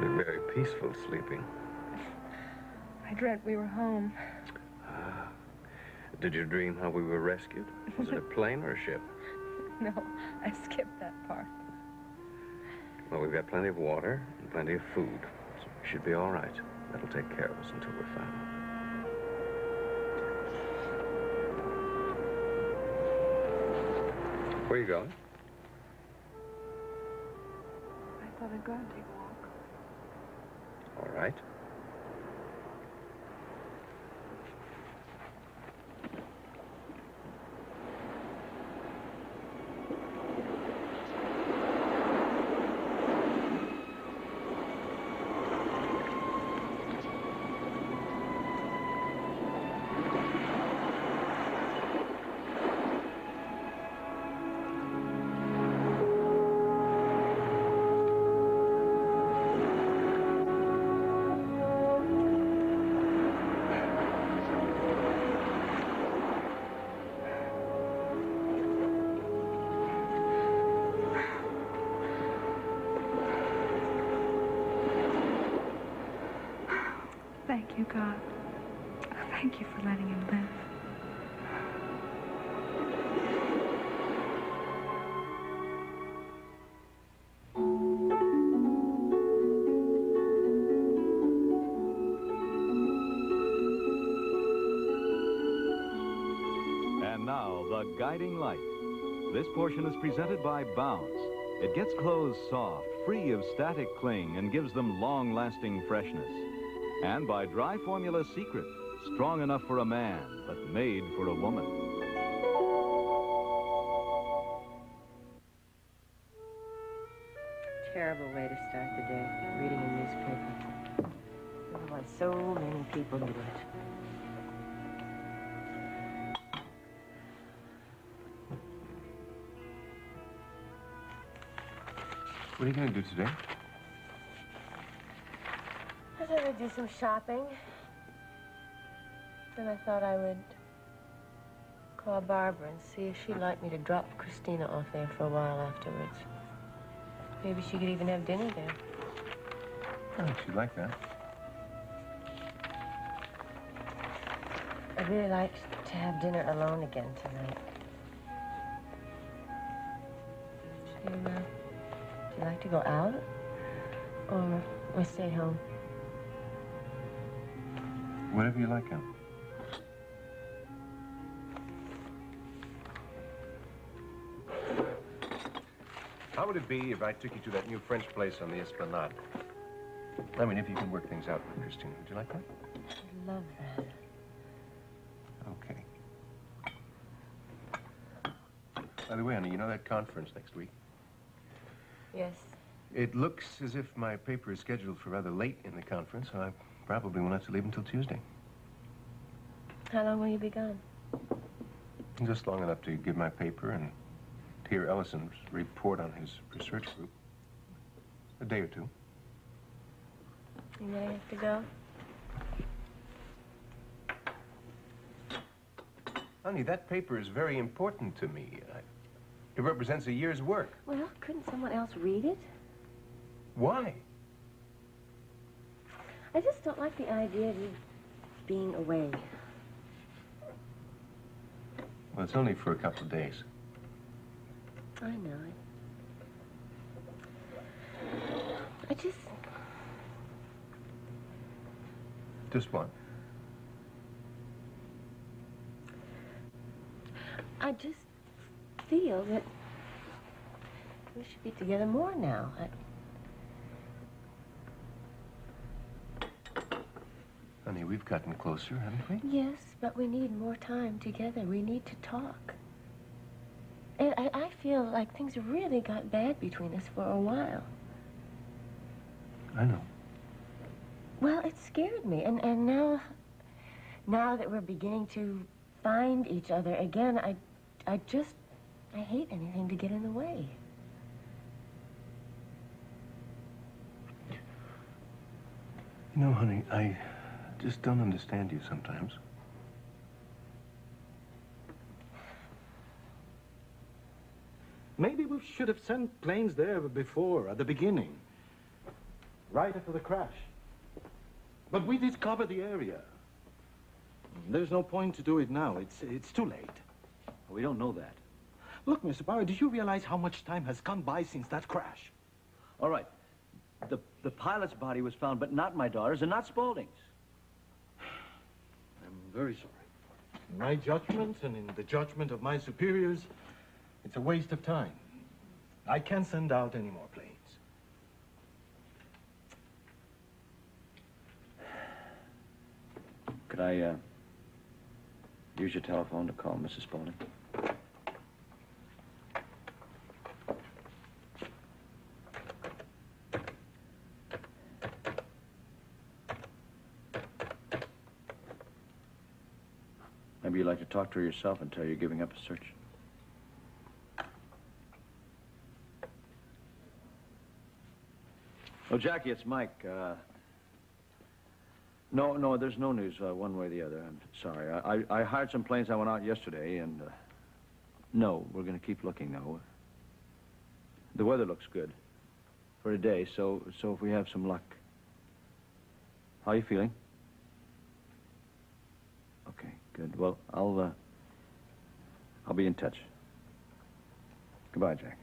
You look very peaceful sleeping. I dreamt we were home. Ah. Did you dream how we were rescued? Was it a plane or a ship? No, I skipped that part. Well, we've got plenty of water and plenty of food, so we should be all right. That'll take care of us until we're found. Where are you going? I thought I'd go and take a walk. All right. Thank you, God. Thank you for letting him live. And now, the guiding light. This portion is presented by Bounce. It gets clothes soft, free of static cling, and gives them long-lasting freshness. And by Dry Formula Secret, strong enough for a man, but made for a woman. Terrible way to start the day, reading a newspaper. I don't know why so many people do it. What are you going to do today? I thought I'd do some shopping. Then I thought I would call Barbara and see if she'd like me to drop Christina off there for a while afterwards. Maybe she could even have dinner there. I think she'd like that. I'd really like to have dinner alone again tonight. Do you like to go out? Or stay home? Whatever you like, Em. How would it be if I took you to that new French place on the Esplanade? I mean, if you can work things out with Christine. Would you like that? I'd love that. Okay. By the way, honey, you know that conference next week? Yes. It looks as if my paper is scheduled for rather late in the conference, so I probably won't have to leave until Tuesday. How long will you be gone? Just long enough to give my paper and to hear Ellison's report on his research group. A day or two. And then I have to go? Honey, that paper is very important to me. It represents a year's work. Well, couldn't someone else read it? Why? I just don't like the idea of you being away. Well, it's only for a couple of days. I know it. Just what? I just feel that we should be together more now. Honey, we've gotten closer, haven't we? Yes, but we need more time together. We need to talk. And I feel like things really got bad between us for a while. I know. Well, it scared me. And now that we're beginning to find each other again, I hate anything to get in the way. You know, honey, I just don't understand you sometimes. Maybe we should have sent planes there before, at the beginning. right after the crash. But we did cover the area. There's no point to do it now. It's too late. We don't know that. Look, Mr. Bauer, do you realize how much time has gone by since that crash? All right. The pilot's body was found, but not my daughter's and not Spaulding's. I'm very sorry. In my judgment and in the judgment of my superiors, it's a waste of time. I can't send out any more planes. Could I, use your telephone to call Mrs. Spaulding? Maybe you'd like to talk to her yourself and tell her you're giving up a search. Oh, Jackie, it's Mike. No, there's no news one way or the other. I'm sorry. I hired some planes. I went out yesterday, and no, we're going to keep looking, though. The weather looks good for today, so if we have some luck. How are you feeling? Okay, good. Well, I'll be in touch. Goodbye, Jack.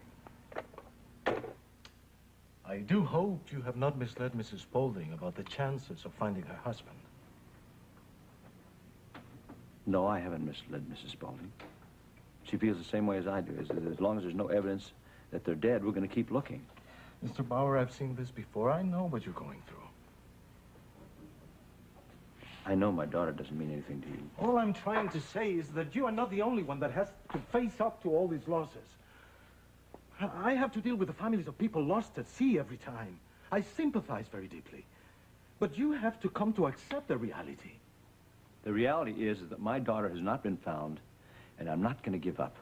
I do hope you have not misled Mrs. Spaulding about the chances of finding her husband. No, I haven't misled Mrs. Spaulding. She feels the same way as I do. As long as there's no evidence that they're dead, we're going to keep looking. Mr. Bauer, I've seen this before. I know what you're going through. I know my daughter doesn't mean anything to you. All I'm trying to say is that you are not the only one that has to face up to all these losses. I have to deal with the families of people lost at sea every time. I sympathize very deeply. But you have to come to accept the reality. The reality is that my daughter has not been found, and I'm not going to give up.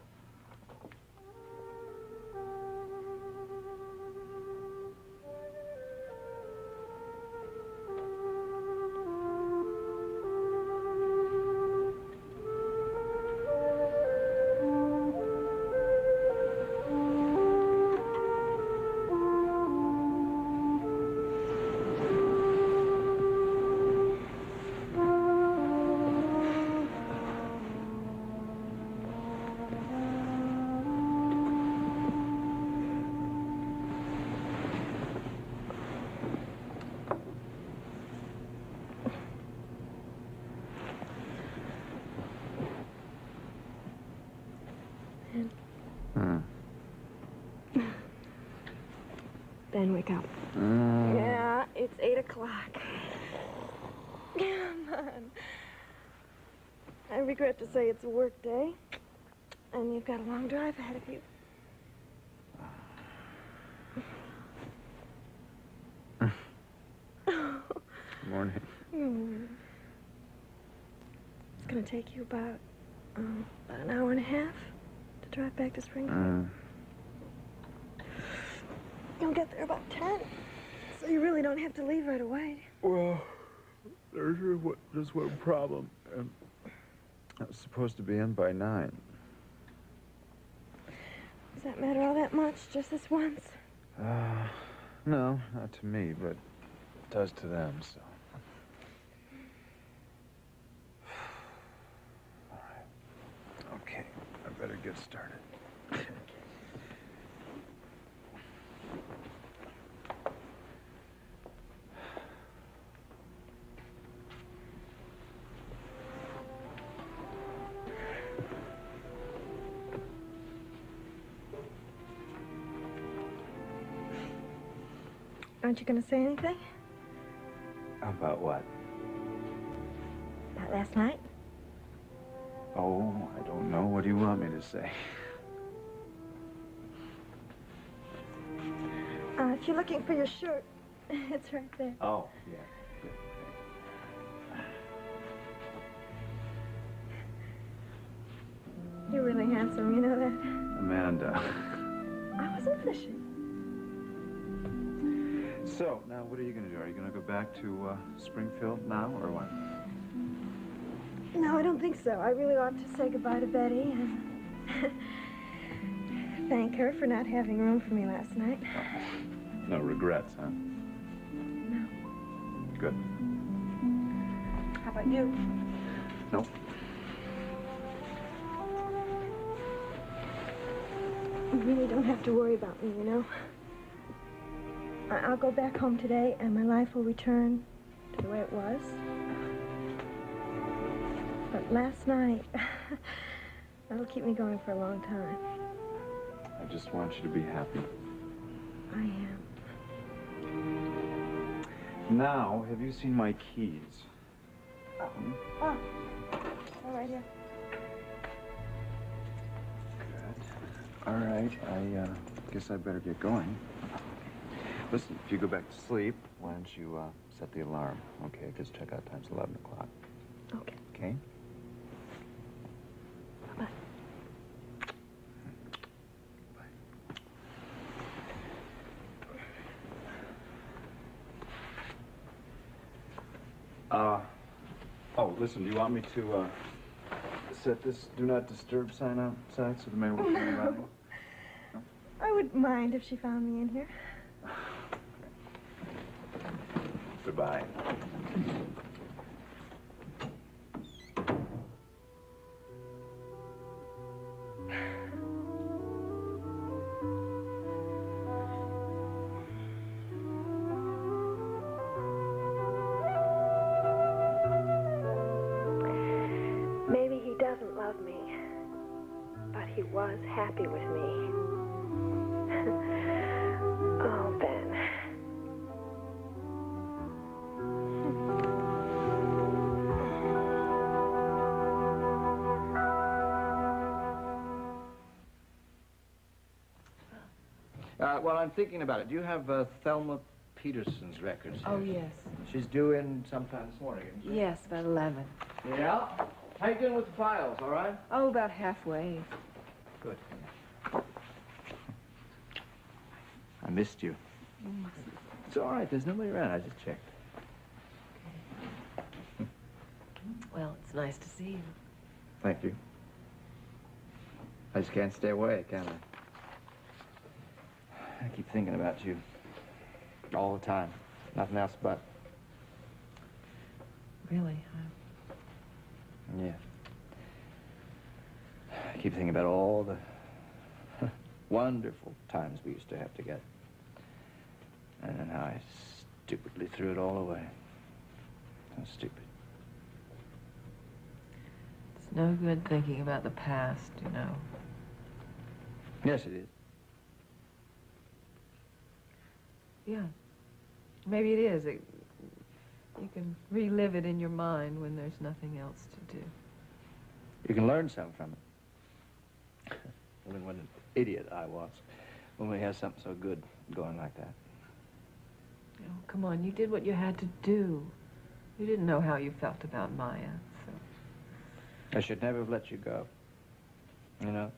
Ben, wake up. Yeah, it's 8 o'clock. Come on. I regret to say it's a work day, and you've got a long drive ahead of you. Morning. It's going to take you about an hour and a half to drive back to Springfield. You'll get there about 10, so you really don't have to leave right away. Well, there's just one problem. I was supposed to be in by 9. Does that matter all that much, just this once? No, not to me, but it does to them, so. All right. Okay, I better get started. Aren't you going to say anything? About what? About last night? Oh, I don't know. What do you want me to say? If you're looking for your shirt, it's right there. Oh, yeah. You're really handsome, you know that? Amanda. I wasn't fishing. So, now what are you going to do? Are you going to go back to Springfield now, or what? No, I don't think so. I really ought to say goodbye to Betty and thank her for not having room for me last night. No regrets, huh? Good. How about you? Nope. You really don't have to worry about me, you know? I'll go back home today, and my life will return to the way it was. But last night, that'll keep me going for a long time. I just want you to be happy. I am. Now, have you seen my keys? Oh, all right here. Good. All right, I guess I better get going. Listen, if you go back to sleep, why don't you set the alarm, okay? Because checkout time's 11 o'clock. Okay. Okay? Bye-bye. Oh, listen, do you want me to, set this do not disturb sign outside so the mayor will come around? No? I wouldn't mind if she found me in here. Goodbye. Maybe he doesn't love me, but he was happy with me. Oh, Ben. Well, I'm thinking about it. Do you have Thelma Peterson's records here? Oh, yes. She's due in sometime this morning, isn't she? Yes, about 11. Yeah? How you doing with the files, all right? Oh, about halfway. Good. I missed you. It's all right. There's nobody around. I just checked. Well, it's nice to see you. Thank you. I just can't stay away, can I? I keep thinking about you. All the time. Nothing else but. Really? Yeah. I keep thinking about all the wonderful times we used to have together. And then how I stupidly threw it all away. So stupid. It's no good thinking about the past, you know. Yes, it is. Yeah. Maybe it is. You can relive it in your mind when there's nothing else to do. You can learn something from it. What an idiot I was when we had something so good going like that. Oh, come on, you did what you had to do. You didn't know how you felt about Maya, so... I should never have let you go. You know?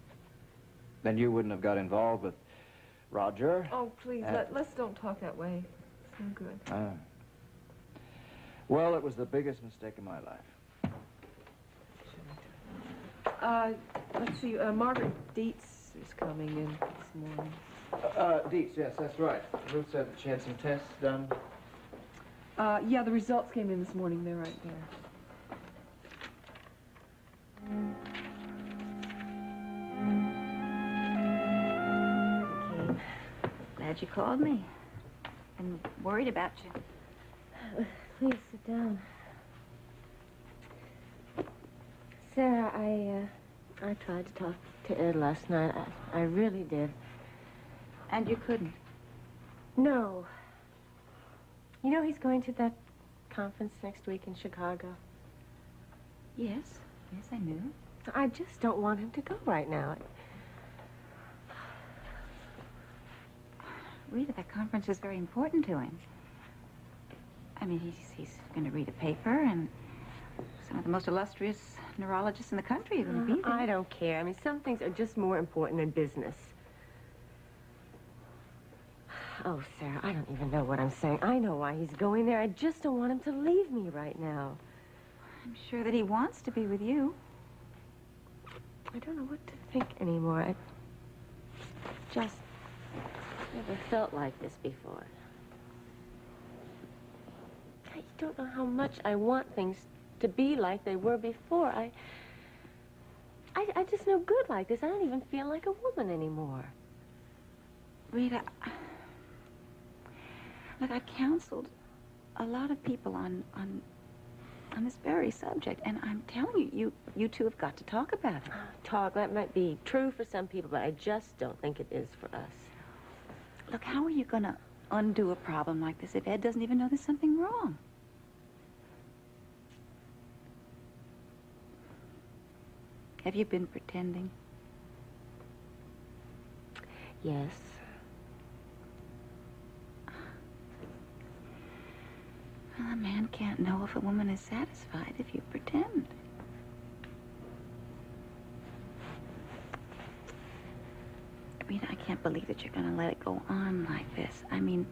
Then you wouldn't have got involved with Roger. Oh, please, let's don't talk that way. It's no good. Well, it was the biggest mistake of my life. Let's see, Margaret Dietz is coming in this morning. Dietz, yes, that's right. Ruth said that she had some tests done. Yeah, the results came in this morning. They're right there. Okay. Glad you called me. Been worried about you. Please sit down. Sarah, I tried to talk to Ed last night. I really did. And you couldn't? No. You know he's going to that conference next week in Chicago? Yes. Yes, I knew. I just don't want him to go right now. Rita, that conference is very important to him. I mean, he's going to read a paper, and some of the most illustrious neurologists in the country are going to be there. I don't care. I mean, some things are just more important than business. Oh, Sarah, I don't even know what I'm saying. I know why he's going there. I just don't want him to leave me right now. I'm sure that he wants to be with you. I don't know what to think anymore. I just never felt like this before. You don't know how much I want things to be like they were before. I just no good like this. I don't even feel like a woman anymore. Rita, look, I counseled a lot of people on this very subject, and I'm telling you, you two have got to talk about it. Talk, that might be true for some people, but I just don't think it is for us. Look, how are you going to undo a problem like this if Ed doesn't even know there's something wrong? Have you been pretending? Yes. Well, a man can't know if a woman is satisfied if you pretend. Rita, I can't believe that you're going to let it go on like this. I mean,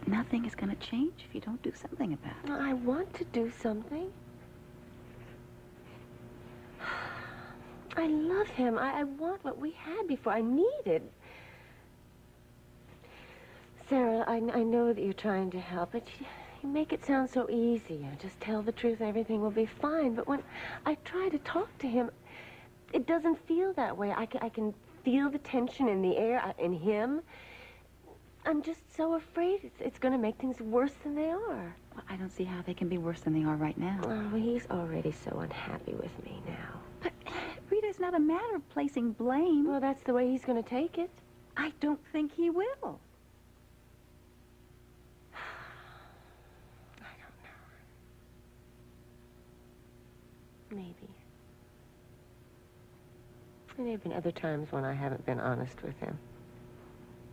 nothing is going to change if you don't do something about it. I want to do something. I love him. I want what we had before. I need it. Sarah, I know that you're trying to help, but you make it sound so easy. You just tell the truth and everything will be fine. But when I try to talk to him, it doesn't feel that way. I can feel the tension in the air, in him. I'm just so afraid it's going to make things worse than they are. Well, I don't see how they can be worse than they are right now. Oh, he's already so unhappy with me now. But, Rita, it's not a matter of placing blame. Well, that's the way he's going to take it. I don't think he will. I don't know. Maybe. And there have been other times when I haven't been honest with him.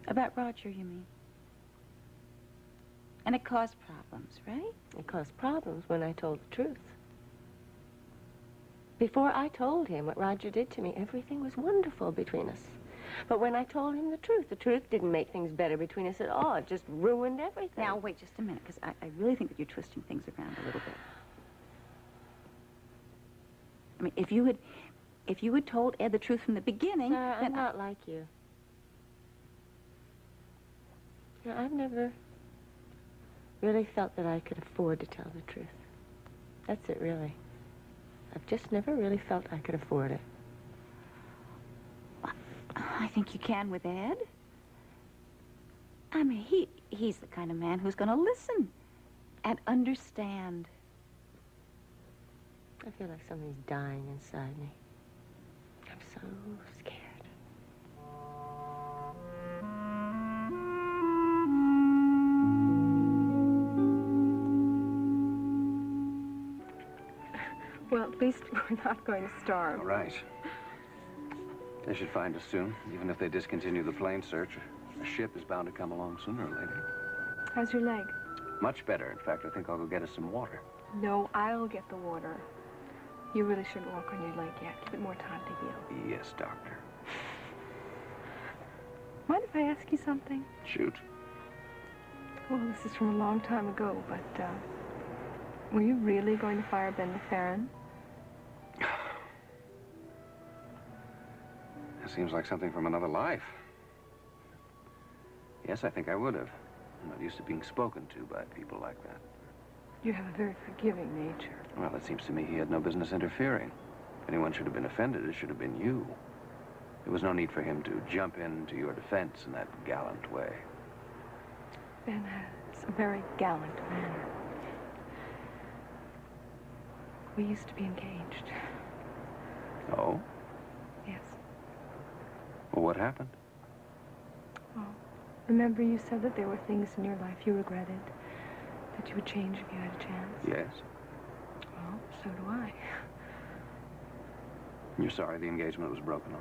About Roger, you mean? And it caused problems, right? It caused problems when I told the truth. Before I told him what Roger did to me, everything was wonderful between us. But when I told him the truth didn't make things better between us at all. It just ruined everything. Now, wait just a minute, because I really think that you're twisting things around a little bit. I mean, if you had told Ed the truth from the beginning... Sarah, I'm not like you. Now, I've never really felt that I could afford to tell the truth. That's it, really. I've just never really felt I could afford it. I think you can with Ed. I mean, he's the kind of man who's going to listen and understand. I feel like something's dying inside me. I'm so scared. Well, at least we're not going to starve. All right. They should find us soon. Even if they discontinue the plane search, a ship is bound to come along sooner or later. How's your leg? Much better. In fact, I think I'll go get us some water. No, I'll get the water. You really shouldn't walk on your leg yet. Give it more time to heal. Yes, doctor. Mind if I ask you something? Shoot. Well, this is from a long time ago, but, were you really going to fire Ben Rita? That seems like something from another life. Yes, I think I would have. I'm not used to being spoken to by people like that. You have a very forgiving nature. Well, it seems to me he had no business interfering. If anyone should have been offended, it should have been you. There was no need for him to jump into your defense in that gallant way. Ben has a very gallant manner. We used to be engaged. Oh? Yes. Well, what happened? Oh, remember you said that there were things in your life you regretted, that you would change if you had a chance? Yes. Well, so do I. You're sorry the engagement was broken off?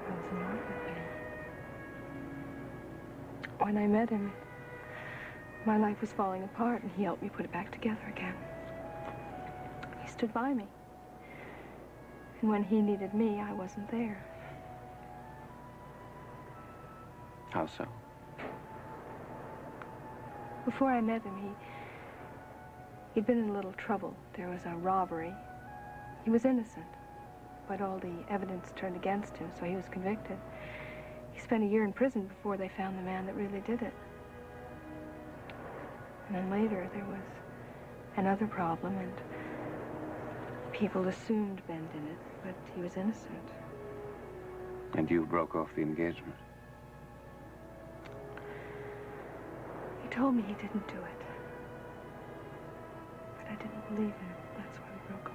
I was in love with him. When I met him, my life was falling apart, and he helped me put it back together again. He stood by me. And when he needed me, I wasn't there. How so? Before I met him, he'd been in a little trouble. There was a robbery. He was innocent, but all the evidence turned against him, so he was convicted. He spent a year in prison before they found the man that really did it. And then later there was another problem, and people assumed Ben did it, but he was innocent. And you broke off the engagement. He told me he didn't do it. But I didn't believe him. That's why we broke off.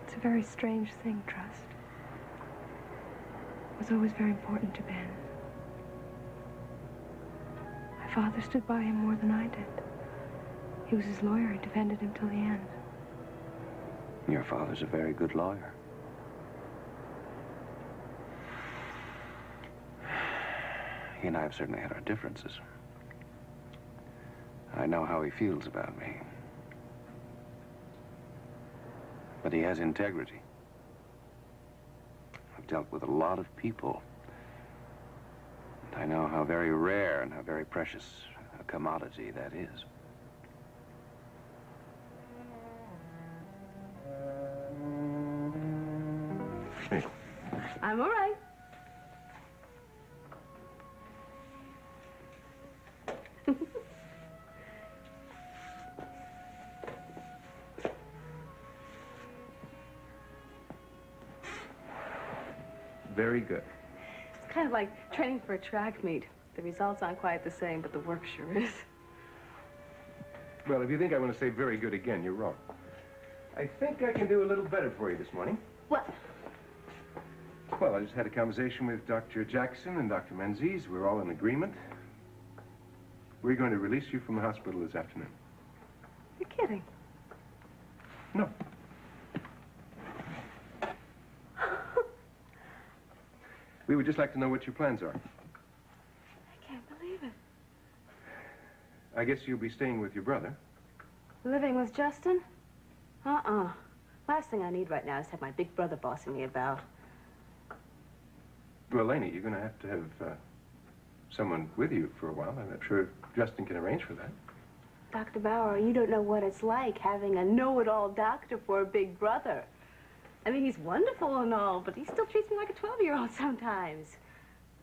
It's a very strange thing, trust. It was always very important to Ben. My father stood by him more than I did. He was his lawyer. He defended him till the end. Your father's a very good lawyer. He and I have certainly had our differences. I know how he feels about me. But he has integrity. I've dealt with a lot of people. And I know how very rare and how very precious a commodity that is. Hey. I'm all right. Very good. It's kind of like training for a track meet. The results aren't quite the same, but the work sure is. Well, if you think I want to say very good again, you're wrong. I think I can do a little better for you this morning. What? Well, I just had a conversation with Dr. Jackson and Dr. Menzies. We're all in agreement. We're going to release you from the hospital this afternoon. You're kidding. No. We would just like to know what your plans are. I can't believe it. I guess you'll be staying with your brother. Living with Justin? Last thing I need right now is to have my big brother bossing me about. Well, Lainie, you're going to have someone with you for a while. I'm sure Justin can arrange for that. Dr. Bauer, you don't know what it's like having a know-it-all doctor for a big brother. I mean, he's wonderful and all, but he still treats me like a 12-year-old sometimes.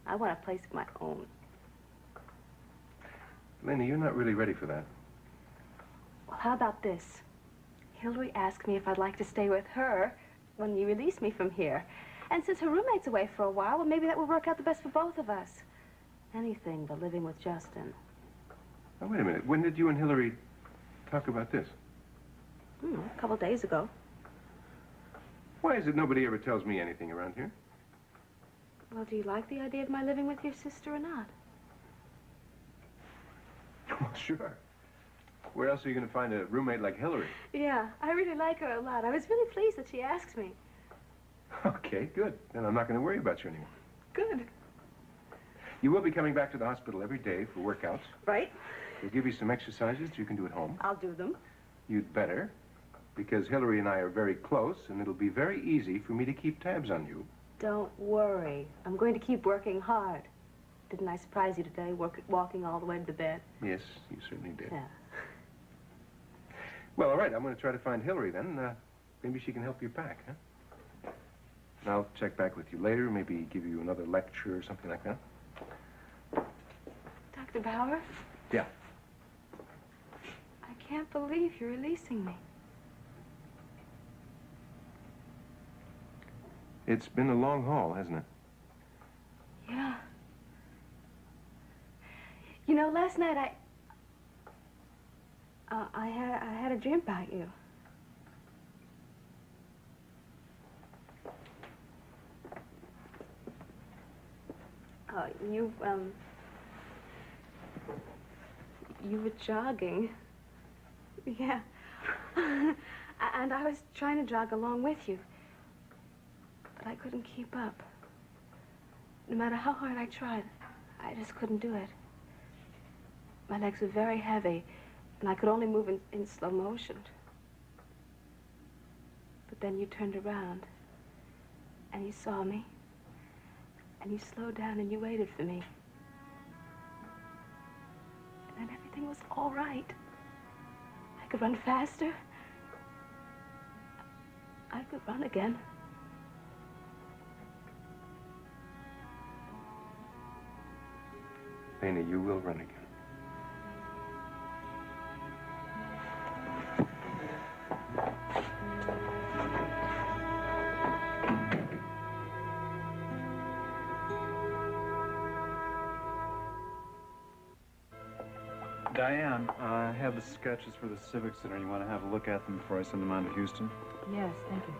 I want a place of my own. Lainie, you're not really ready for that. Well, how about this? Hillary asked me if I'd like to stay with her when you release me from here. And since her roommate's away for a while, well, maybe that would work out the best for both of us. Anything but living with Justin. Now, wait a minute. When did you and Hillary talk about this? A couple days ago. Why is it nobody ever tells me anything around here? Well, do you like the idea of my living with your sister or not? Well, sure. Where else are you going to find a roommate like Hillary? Yeah, I really like her a lot. I was really pleased that she asked me. Okay, good. Then I'm not going to worry about you anymore. Good. You will be coming back to the hospital every day for workouts. Right. We'll give you some exercises that you can do at home. I'll do them. You'd better, because Hillary and I are very close, and it'll be very easy for me to keep tabs on you. Don't worry. I'm going to keep working hard. Didn't I surprise you today, walking all the way to the bed? Yes, you certainly did. Yeah. Well, all right, I'm going to try to find Hillary then. Maybe she can help you pack, huh? And I'll check back with you later, maybe give you another lecture or something like that. Dr. Bauer? Yeah. I can't believe you're releasing me. It's been a long haul, hasn't it? Yeah. You know, last night I had a dream about you. You were jogging. Yeah. And I was trying to jog along with you. But I couldn't keep up. No matter how hard I tried, I just couldn't do it. My legs were very heavy, and I could only move in slow motion. But then you turned around, and you saw me, and you slowed down, and you waited for me. And then everything was all right. I could run faster. I could run again. Lainie, you will run again. Diane, I have the sketches for the Civic Center. You want to have a look at them before I send them on to Houston? Yes, thank you.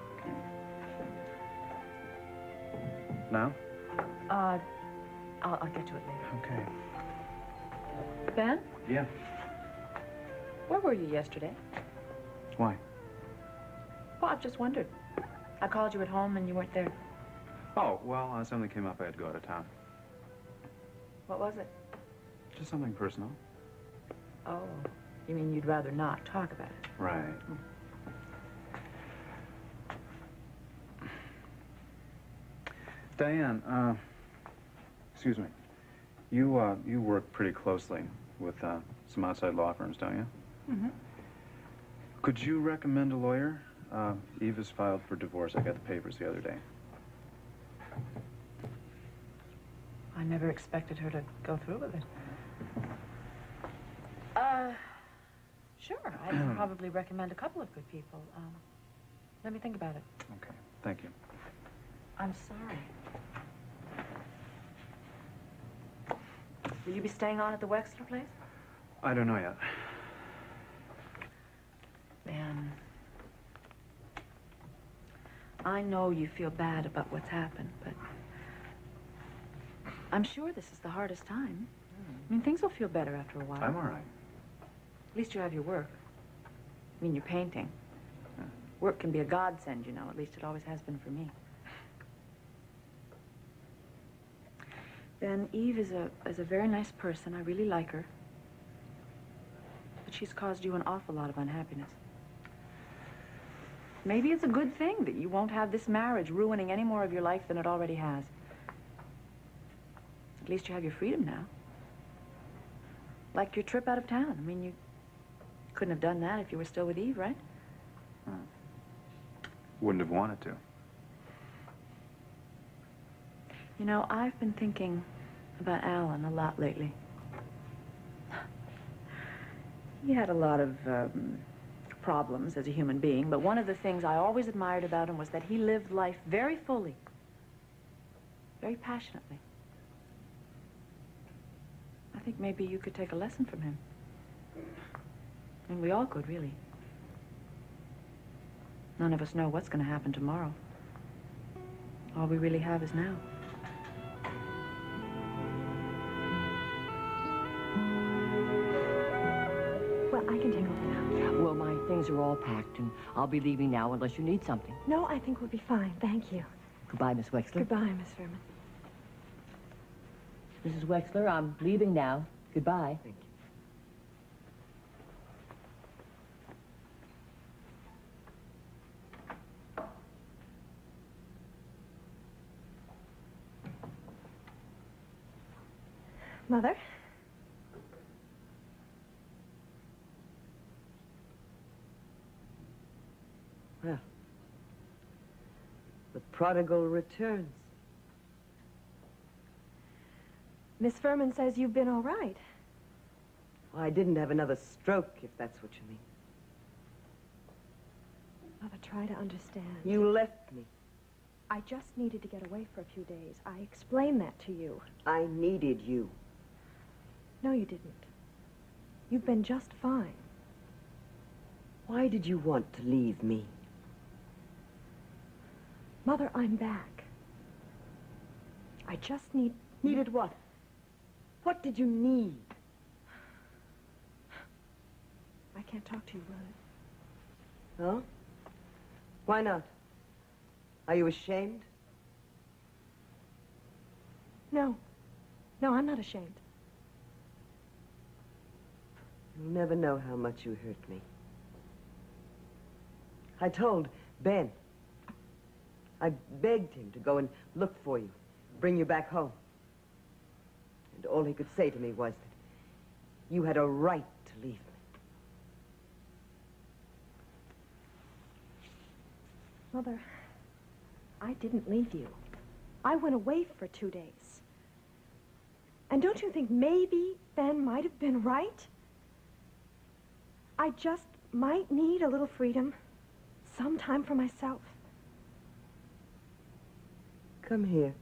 Now? I'll get to it later. Okay. Ben, Yeah. Where were you yesterday? Why? Well, I've just wondered. I called you at home and you weren't there. Oh, well, something came up. I had to go out of town. What was it? Just something personal. Oh, you mean you'd rather not talk about it? Right. Diane, excuse me. You work pretty closely with some outside law firms, don't you? Mm-hmm. Could you recommend a lawyer? Eve has filed for divorce. I got the papers the other day. I never expected her to go through with it. Sure. I'd probably recommend a couple of good people. Let me think about it. Okay, thank you. I'm sorry. Will you be staying on at the Wexler place? I don't know yet. Ben, I know you feel bad about what's happened, but I'm sure this is the hardest time. I mean, things will feel better after a while. I'm all right. At least you have your work. I mean, you're painting. Work can be a godsend, you know. At least it always has been for me. Then Eve is a very nice person. I really like her. But she's caused you an awful lot of unhappiness. Maybe it's a good thing that you won't have this marriage ruining any more of your life than it already has. At least you have your freedom now. Like your trip out of town. I mean, you couldn't have done that if you were still with Eve, right? Wouldn't have wanted to. You know, I've been thinking about Alan a lot lately. He had a lot of problems as a human being, but one of the things I always admired about him was that he lived life very fully, very passionately. I think maybe you could take a lesson from him. And we all could, really. None of us know what's going to happen tomorrow. All we really have is now. Well, I can take over now. Well, my things are all packed, and I'll be leaving now unless you need something. No, I think we'll be fine. Thank you. Goodbye, Miss Wexler. Goodbye, Miss Furman. Mrs. Wexler, I'm leaving now. Goodbye. Thank you. Mother? Well, the prodigal returns. Miss Furman says you've been all right. Well, I didn't have another stroke, if that's what you mean. Mother, try to understand. You left me. I just needed to get away for a few days. I explained that to you. I needed you. No, you didn't. You've been just fine. Why did you want to leave me? Mother, I'm back. I just Needed what? What did you need? I can't talk to you about it. Huh? Why not? Are you ashamed? No. No, I'm not ashamed. You'll never know how much you hurt me. I told Ben. I begged him to go and look for you, bring you back home. And all he could say to me was that you had a right to leave me. Mother, I didn't leave you. I went away for 2 days. And don't you think maybe Ben might have been right? I just might need a little freedom. Some time for myself. Come here.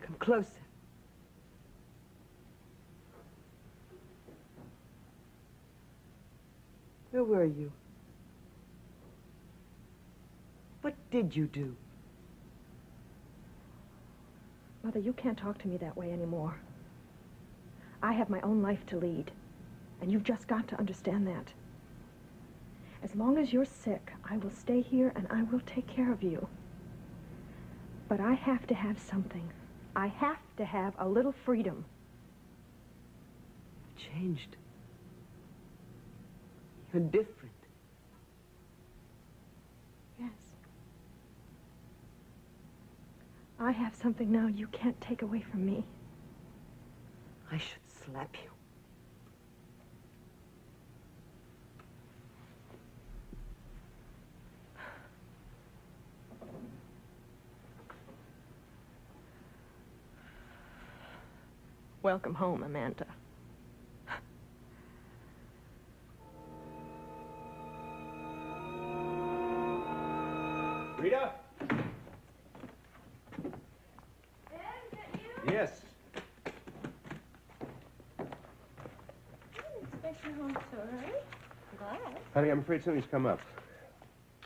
Come closer. Where were you? What did you do? Mother, you can't talk to me that way anymore. I have my own life to lead, and you've just got to understand that. As long as you're sick, I will stay here and I will take care of you. But I have to have something. I have to have a little freedom. Changed. You're different. Yes. I have something now you can't take away from me. I should slap you. Welcome home, Amanda. Rita? Yes. Expect you home so early. Glad. Honey, I'm afraid something's come up.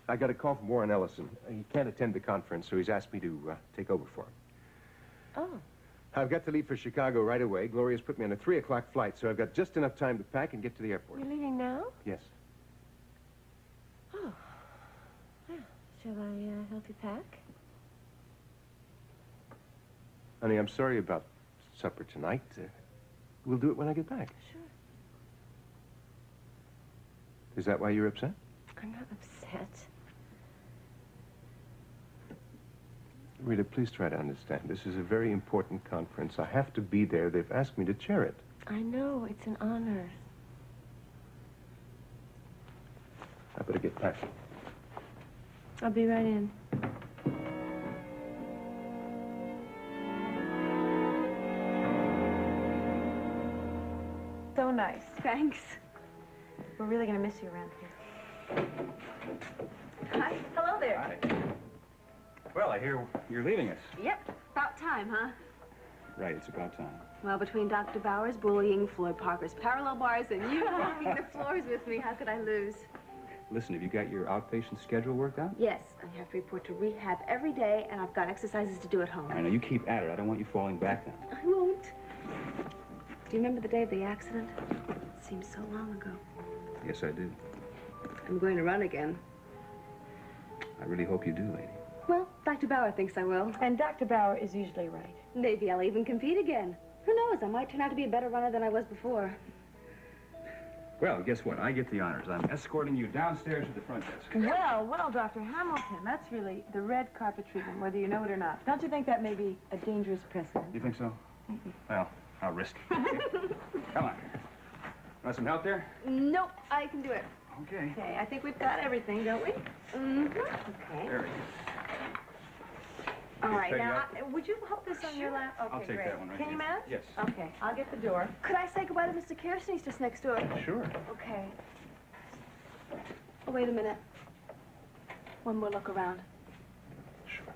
I got a call from Warren Ellison. He can't attend the conference, so he's asked me to take over for him. Oh. I've got to leave for Chicago right away. Gloria's put me on a 3 o'clock flight, so I've got just enough time to pack and get to the airport. You're leaving now? Yes. Oh. Well, shall I help you pack? Honey, I'm sorry about supper tonight. We'll do it when I get back. Sure. Is that why you're upset? I'm not upset. Rita, please try to understand. This is a very important conference. I have to be there. They've asked me to chair it. I know. It's an honor. I better get packing. I'll be right in. So nice. Thanks. We're really going to miss you around here. Hi. Hello there. Hi. Well, I hear you're leaving us. Yep. About time, huh? Right, it's about time. Well, between Dr. Bauer's bullying, Floyd Parker's parallel bars, and you walking the floors with me, how could I lose? Listen, have you got your outpatient schedule worked out? Yes. I have to report to rehab every day, and I've got exercises to do at home. I know, you keep at it. I don't want you falling back now. I won't. Do you remember the day of the accident? It seems so long ago. Yes, I do. I'm going to run again. I really hope you do, Lainie. Well, Dr. Bauer thinks I will. And Dr. Bauer is usually right. Maybe I'll even compete again. Who knows? I might turn out to be a better runner than I was before. Well, guess what? I get the honors. I'm escorting you downstairs to the front desk. Well, Dr. Hamilton, that's really the red carpet treatment, whether you know it or not. Don't you think that may be a dangerous precedent? You think so? Well, I'll risk it. Okay? Come on. Want some help there? Nope, I can do it. Okay. Okay, I think we've got everything, don't we? Mm-hmm. Okay. There we go. All right, Peggy, now, would you help this on your lap? Okay, I'll take great. that one right Can you here. manage? Yes. Okay, I'll get the door. Could I say goodbye to Mr. Kirsten? He's just next door. Sure. Okay. Oh, wait a minute. One more look around. Sure.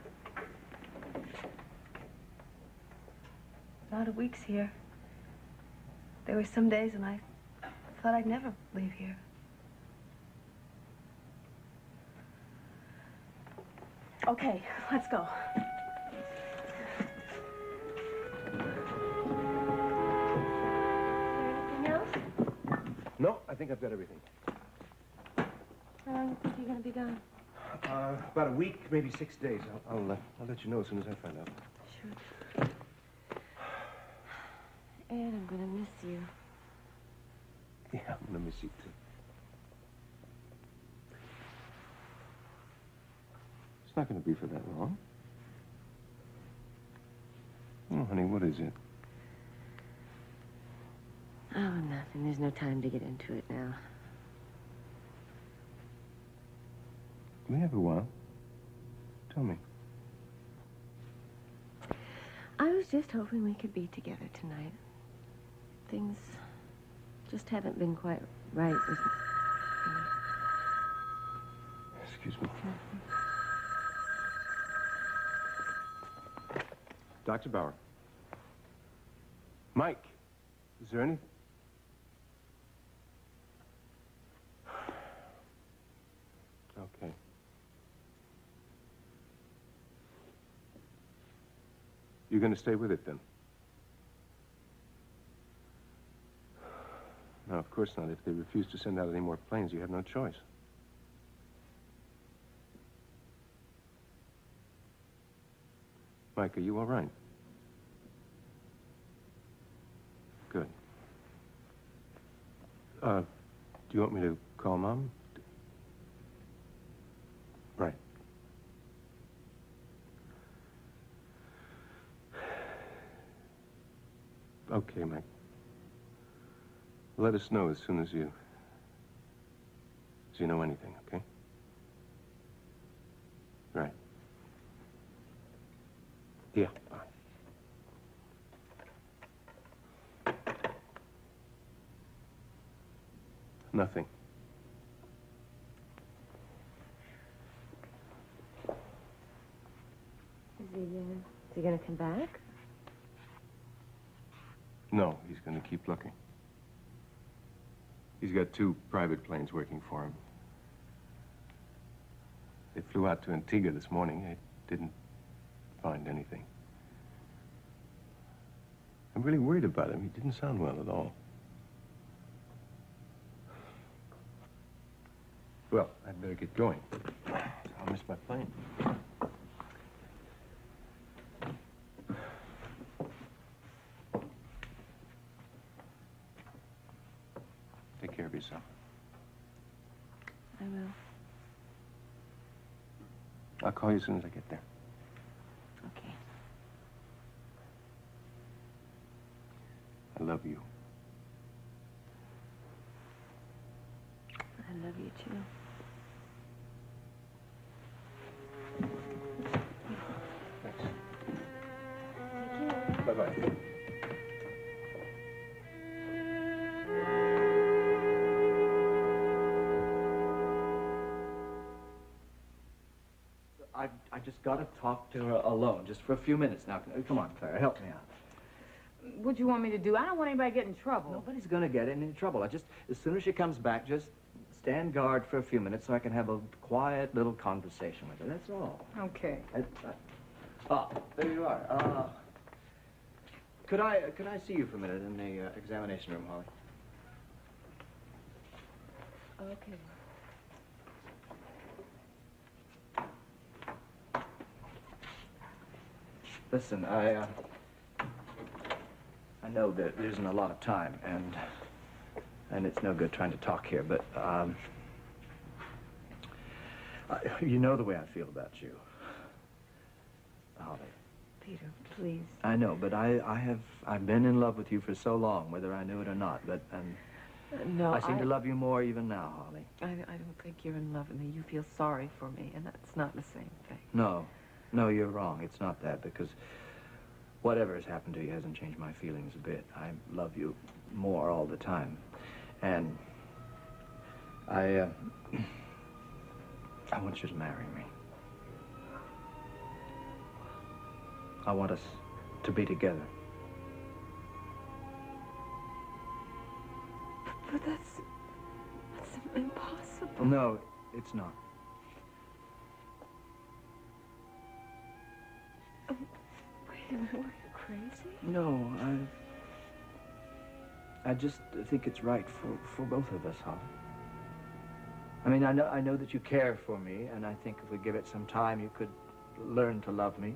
A lot of weeks here. There were some days when I thought I'd never leave here. Okay, let's go. Anything else? No, I think I've got everything. How long do you think you're going to be gone? About a week, maybe 6 days. I'll let you know as soon as I find out. Sure. And I'm going to miss you. Yeah, I'm gonna miss you too. It's not gonna be for that long. Oh, honey, what is it? Oh, nothing. There's no time to get into it now. We have a while. Tell me. just hoping we could be together tonight. Things just haven't been quite right with me. Excuse me. Dr. Bauer. Mike, is there any... Okay. You're going to stay with it, then? No, of course not. If they refuse to send out any more planes, you have no choice. Mike, are you all right? Good. Do you want me to call Mom? Right. Okay, Mike. Let us know as soon as you know anything, okay? Right. Yeah, bye. Nothing. Is he gonna come back? No, he's going to keep looking. He's got 2 private planes working for him. They flew out to Antigua this morning. They didn't find anything. I'm really worried about him. He didn't sound well at all. Well, I'd better get going. I'll miss my plane. Take care of yourself. I will. I'll call you as soon as I get there. Okay. I love you. I love you, too. Thanks. Bye-bye. I just got to talk to her alone, just for a few minutes now. Come on, Clara, help me out. What do you want me to do? I don't want anybody to get in trouble. Nobody's going to get in any trouble. As soon as she comes back, just stand guard for a few minutes so I can have a quiet little conversation with her. That's all. Okay. There you are. Could I see you for a minute in the examination room, Holly? Okay. Listen, I know that there isn't a lot of time, and it's no good trying to talk here, but, you know the way I feel about you, Holly. Peter, please. I know, but I've been in love with you for so long, whether I knew it or not, but, No, I seem to love you more even now, Holly. I don't think you're in love with me. You feel sorry for me, and that's not the same thing. No, you're wrong. It's not that, because whatever has happened to you hasn't changed my feelings a bit. I love you more all the time. And I want you to marry me. I want us to be together. But that's impossible. No, it's not. Wait a minute, were you crazy? No, I just think it's right for both of us, Holly. I mean, I know that you care for me, and I think if we give it some time, you could learn to love me.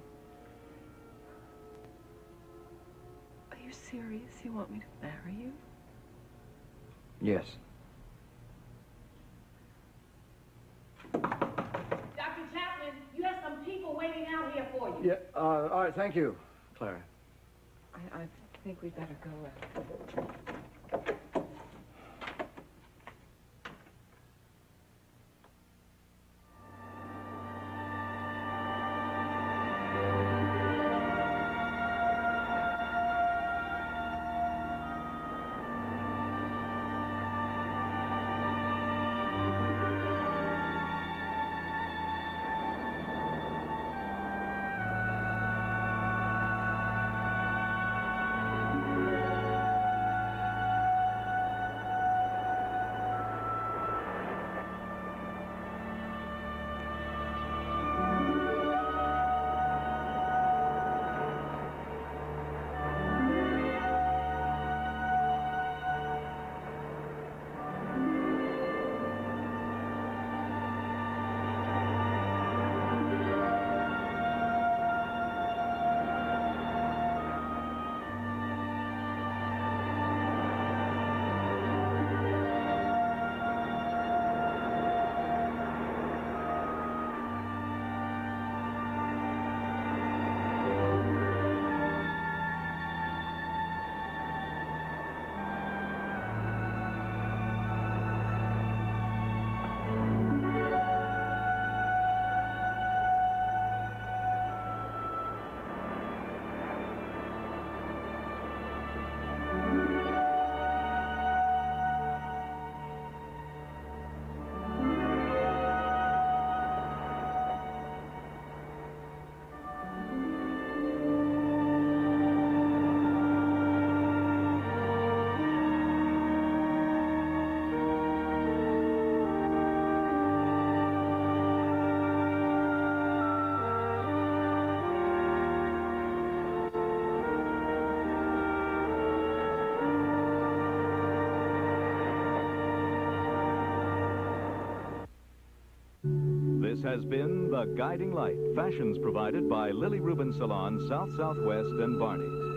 Are you serious? You want me to marry you? Yes. Dr. Chapman, you have some people waiting out here for you. Yeah, all right, thank you, Clara. I think we'd better go. This has been The Guiding Light. Fashions provided by Lily Rubin Salon, South Southwest and Barney's.